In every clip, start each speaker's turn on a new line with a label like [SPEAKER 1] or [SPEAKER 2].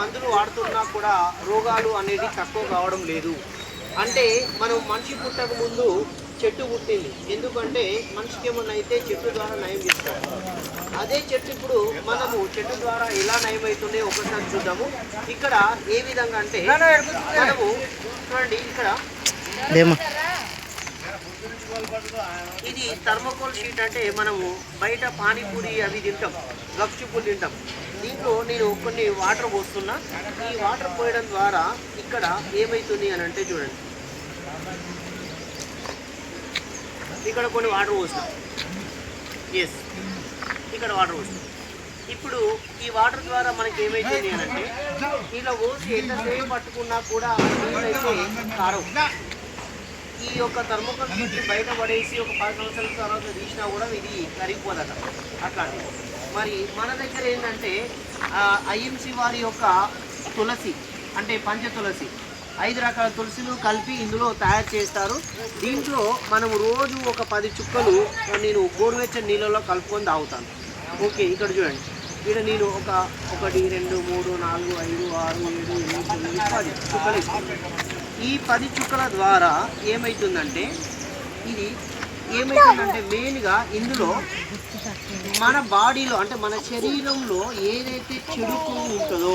[SPEAKER 1] మందులు వాడుతున్నా కూడా రోగాలు అనేది తక్కువ కావడం లేదు. అంటే మనం మనిషి పుట్టక ముందు చెట్టు పుట్టింది. ఎందుకంటే మనిషికి ఏమన్నా అయితే చెట్టు ద్వారా నయం చేసుకోవాలి. అదే చెట్టు ఇప్పుడు మనము చెట్టు ద్వారా ఎలా నయం అవుతుందో ఒకసారి చూద్దాము. ఇక్కడ ఏ విధంగా అంటే మనము చూడండి, ఇక్కడ ఇది థర్మోకోల్ షీట్. అంటే మనము బయట పానీపూరి అవి తింటాం, గప్చుప్పులు తింటాం. దీంట్లో నేను కొన్ని వాటర్ పోస్తున్నా. ఈ వాటర్ పోయడం ద్వారా ఇక్కడ ఏమవుతుంది అని అంటే చూడండి, ఇక్కడ కొన్ని వాటర్ పోస్తాం. ఎస్, ఇక్కడ వాటర్ పోస్తాం. ఇప్పుడు ఈ వాటర్ ద్వారా మనకి ఏమైతుంది అని అంటే ఇలా పోసి ఎంతసేపు పట్టుకున్నా కూడా నీళ్ళైతే కారం. ఈ యొక్క థర్మోకోల్ షీట్ని బయట పడేసి ఒక 10 సంవత్సరాల తర్వాత తీసినా కూడా ఇది కరిగిపోదట. అట్లాంటి మరి మన దగ్గర ఏంటంటే ఐఎంసి వారి యొక్క తులసి అంటే పంచ తులసి 5 రకాల తులసిలు కలిపి ఇందులో తయారు చేస్తారు. దీంట్లో మనం రోజు ఒక 10 చుక్కలు నేను గోరువెచ్చని నీళ్ళలో కలుపుకొని తాగుతాను. ఓకే, ఇక్కడ చూడండి, ఇక్కడ నేను 1 2 3 4 5 6 7 8 9 10 చుక్కలు ఇస్తాను. ఈ 10 చుక్కల ద్వారా ఏమవుతుందంటే మెయిన్గా ఇందులో మన బాడీలో అంటే మన శరీరంలో ఏదైతే చెడు కొవ్వు ఉంటుందో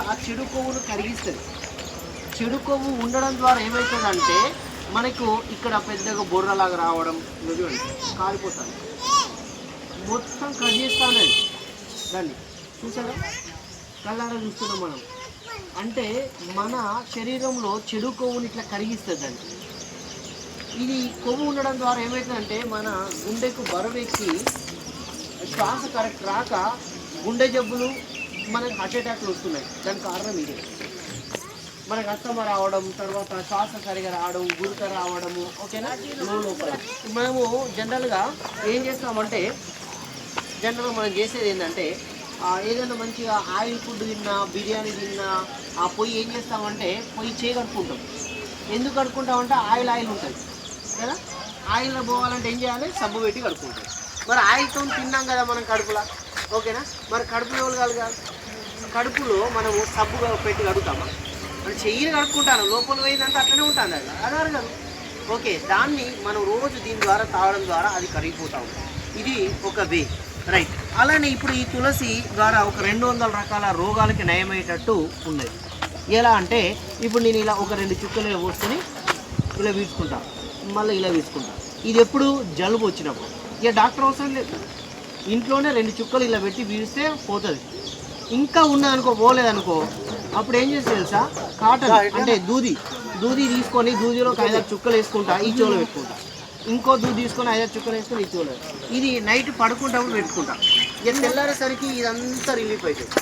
[SPEAKER 1] ఆ చెడు కొవ్వును కరిగిస్తుంది. చెడు కొవ్వు ఉండడం ద్వారా ఏమవుతుందంటే మనకు ఇక్కడ పెద్దగా బొర్రలాగా రావడం, చూడండి కాలిపోతాను, మొత్తం కట్ చేస్తాను దాన్ని. చూసారా, కళ్ళారా చూస్తున్నాం మనం. అంటే మన శరీరంలో చెడు కొవ్వుని ఇట్లా కరిగిస్తుందండి. ఇది కొవ్వు ఉండడం ద్వారా ఏమవుతుందంటే మన గుండెకు బరువెక్కి శ్వాస కరెక్ట్ రాక గుండె జబ్బులు, మనకు హార్ట్ అటాక్లు వస్తున్నాయి. దానికి కారణం ఇదే. మనకు అస్తమా రావడం, తర్వాత శ్వాస సరిగా రావడం, గురుక రావడము. ఓకేనా, లోపల మనము జనరల్గా ఏం చేస్తామంటే మనం చేసేది ఏంటంటే ఏదైనా మంచిగా ఆయిల్ ఫుడ్ తిన్నా, బిర్యానీ తిన్నా ఆ పొయ్యి ఏం చేస్తామంటే పొయ్యి కడుక్కుంటాం. ఎందుకు కడుక్కుంటామంటే ఆయిల్ ఉంటుంది కదా. ఆయిల్లో పోవాలంటే ఏం చేయాలి, సబ్బు పెట్టి కడుక్కుంటాం. మరి ఆయిల్తో తిన్నాం కదా మనం కడుపులో. ఓకేనా, మరి కడుపులో ఎవరు కలగాలి? కడుపులో మనము సబ్బు పెట్టి కడుగుతామా? మనం చెయ్యిని కడుక్కుంటాను, లోపల పోయిందంటే అట్లనే ఉంటుంది అది అదరగదు. ఓకే, దాన్ని మనం రోజు దీని ద్వారా తాగడం ద్వారా అది కరిగిపోతాం. ఇది ఒక వే, రైట్. అలానే ఇప్పుడు ఈ తులసి ద్వారా ఒక 200 రకాల రోగాలకి నయమయ్యేటట్టు ఉన్నది. ఎలా అంటే ఇప్పుడు నేను ఇలా ఒక 2 చుక్కలు ఇలా పోసుకొని ఇలా వీడ్చుకుంటా, మళ్ళీ ఇలా వీడ్చుకుంటా. ఇది ఎప్పుడు జలుబు వచ్చినప్పుడు. ఇక డాక్టర్ అవసరం లేదు, ఇంట్లోనే 2 చుక్కలు ఇలా పెట్టి వీడిస్తే పోతుంది. ఇంకా ఉన్నదనుకో, పోలేదనుకో, అప్పుడు ఏం చేస్తే తెలుసా, కాటన్ అంటే దూది తీసుకొని దూదిలో ఒక 5-6 చుక్కలు వేసుకుంటా, ఈ చెవులో పెట్టుకుంటా. ఇంకో దూది తీసుకొని 5-6 చుక్కలు వేసుకొని ఈ చెవులో. ఇది నైట్ పడుకుంటప్పుడు పెట్టుకుంటా. ఇక తెల్లారేసరికి ఇదంతా రిలీఫ్ అవుతుంది.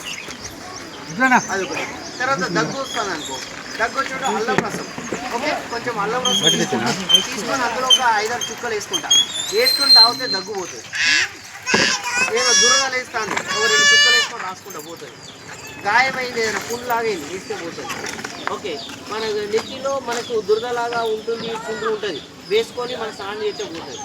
[SPEAKER 1] అది ఒకటి. తర్వాత దగ్గు వస్తుంది అనుకో, దగ్గు వచ్చినప్పుడు అల్లం రసం, ఓకే, కొంచెం అల్లం రసం తీసుకొని అందులో ఒక 5-6 చుక్కలు వేసుకొని తాగితే దగ్గు పోతుంది. ఏదో దురదలు వేస్తాను, ఒక 2 చుక్కలు వేసుకొని రాసుకుంటా పోతుంది. గాయమైంది, ఏదైనా పుండ్లాగైంది వేస్తే పోతుంది. ఓకే, మన నెత్తిలో మనకు దురదలాగా ఉంటుంది, పుండ్రు ఉంటుంది, వేసుకొని మన స్నానం చేస్తే పోతుంది.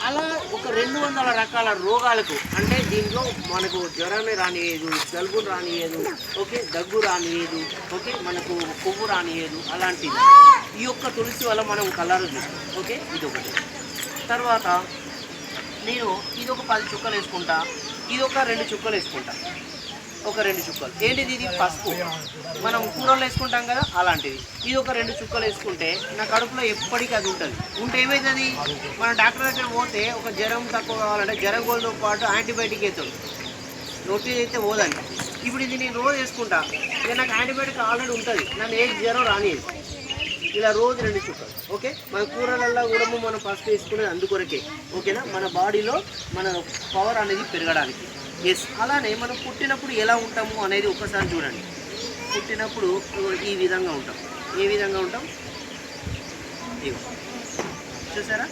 [SPEAKER 1] అలా ఒక 200 రకాల రోగాలకు, అంటే దీంట్లో మనకు జ్వరమే రానియదు, జలుబు రానియదు, ఓకే, దగ్గు రానియదు, ఓకే, మనకు కొవ్వు రానియదు. అలాంటిది ఈ యొక్క తులసి వల్ల మనం కలర్ చూస్తాం. ఓకే, ఇది ఒకటి. తర్వాత నేను ఇది ఒక 10 చుక్కలు వేసుకుంటా, ఇది ఒక 2 చుక్కలు వేసుకుంటా, ఒక 2 చుక్కలు. ఏంటిది, ఇది పసుపు, మనం కూరలు వేసుకుంటాం కదా అలాంటిది. ఇది ఒక 2 చుక్కలు వేసుకుంటే నా కడుపులో ఎప్పటికీ అది ఉంటుంది. ఉంటే ఏమవుతుంది, మన డాక్టర్ దగ్గర పోతే ఒక జ్వరం తక్కువ కావాలంటే జ్వరం గోల్తో పాటు యాంటీబయాటిక్ అవుతుంది, నొట్టిది అయితే పోదండి. ఇప్పుడు ఇది నేను రోజు వేసుకుంటా, ఇక నాకు యాంటీబయాటిక్ ఆల్రెడీ ఉంటుంది, నన్ను ఏ జ్వరం రానిది. ఇలా రోజు 2 చుక్కలు. ఓకే, మన కూరలల్లో కూడా మనం పసుపు వేసుకునేది అందుకొరకే. ఓకేనా, మన బాడీలో మన పవర్ అనేది పెరగడానికి. ఎస్, అలానే మనం పుట్టినప్పుడు ఎలా ఉంటాము అనేది ఒకసారి చూడండి. పుట్టినప్పుడు ఈ విధంగా ఉంటాం. ఏ విధంగా ఉంటాం, చూసారా,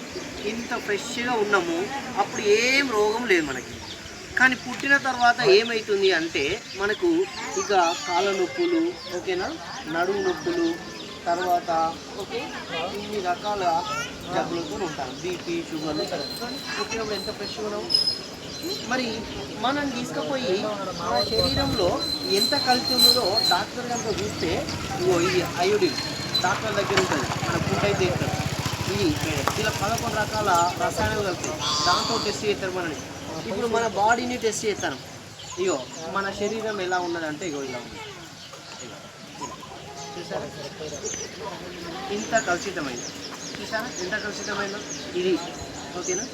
[SPEAKER 1] ఇంత ఫ్రెష్గా ఉన్నాము. అప్పుడు ఏం రోగం లేదు మనకి. కానీ పుట్టిన తర్వాత ఏమవుతుంది అంటే మనకు ఇక కాళ్ళ నొప్పులు, ఓకేనా, నడుము నొప్పులు, తర్వాత ఓకే, ఇన్ని రకాల జబ్బులతో ఉంటాం. బీపీ, షుగర్లు. పుట్టినప్పుడు ఎంత ఫ్రెష్గా ఉన్నాము, మరి మనం తీసుకుపోయి మన శరీరంలో ఎంత కల్తీ ఉన్నదో డాక్టర్ కనుక చూస్తే ఇగో ఇది అయోడిన్ డాక్టర్ దగ్గర ఉంటుంది, మన ఫుడ్ అయితే ఇస్తారు. ఇది ఇలా 11 రకాల రసాయనాలు కలుపుతాయి, దాంతో టెస్ట్ చేస్తారు మనని. ఇప్పుడు మన బాడీని టెస్ట్ చేస్తాను. ఇగో మన శరీరం ఎలా ఉన్నదంటే ఇగో ఇలా ఉంది, చూసారా ఇంత కలుషితమైంది, చూసారా ఎంత కలుషితమైందో ఇది. ఓకేనా,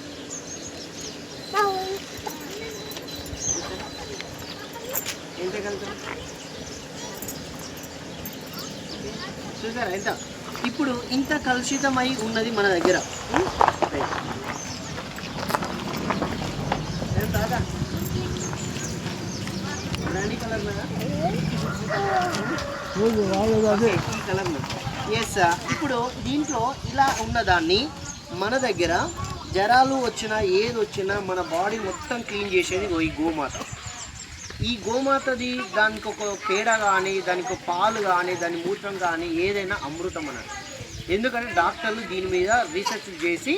[SPEAKER 1] ఎంత కలుగుతాం చూసారా ఎంత. ఇప్పుడు ఇంత కలుషితమై ఉన్నది మన దగ్గర. బ్రాండీ కలర్ మీద ఈ కలర్ మీద ఎస్. ఇప్పుడు దీంట్లో ఇలా ఉన్నదాన్ని మన దగ్గర జ్వరాలు వచ్చినా ఏది వచ్చినా మన బాడీ మొత్తం క్లీన్ చేసేది ఈ గోమాత. ఈ గోమాతది దానికి ఒక పేడ కానీ, దానికి ఒక పాలు కానీ, దాని మూత్రం కానీ ఏదైనా అమృతం అన్నట్టు. ఎందుకంటే డాక్టర్లు దీని మీద రీసెర్చ్ చేసి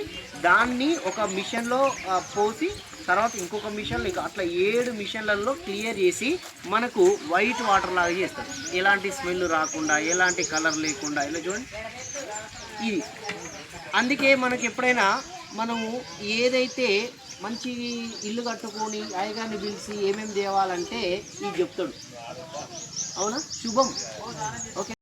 [SPEAKER 1] దాన్ని ఒక మిషన్లో పోసి తర్వాత ఇంకొక మిషన్లో ఇంకా అట్లా 7 మిషన్లలో క్లియర్ చేసి మనకు వైట్ వాటర్ లాగా చేస్తారు, ఎలాంటి స్మెల్ రాకుండా, ఎలాంటి కలర్ లేకుండా. ఇలా చూడండి ఇది. అందుకే మనకి ఎప్పుడైనా మనము ఏదైతే మంచి ఇల్లు కట్టుకొని అయ్యగారిని పిలిచి ఏమేమి తేవాలంటే ఇది చెప్తాడు. అవునా, శుభం. ఓకే.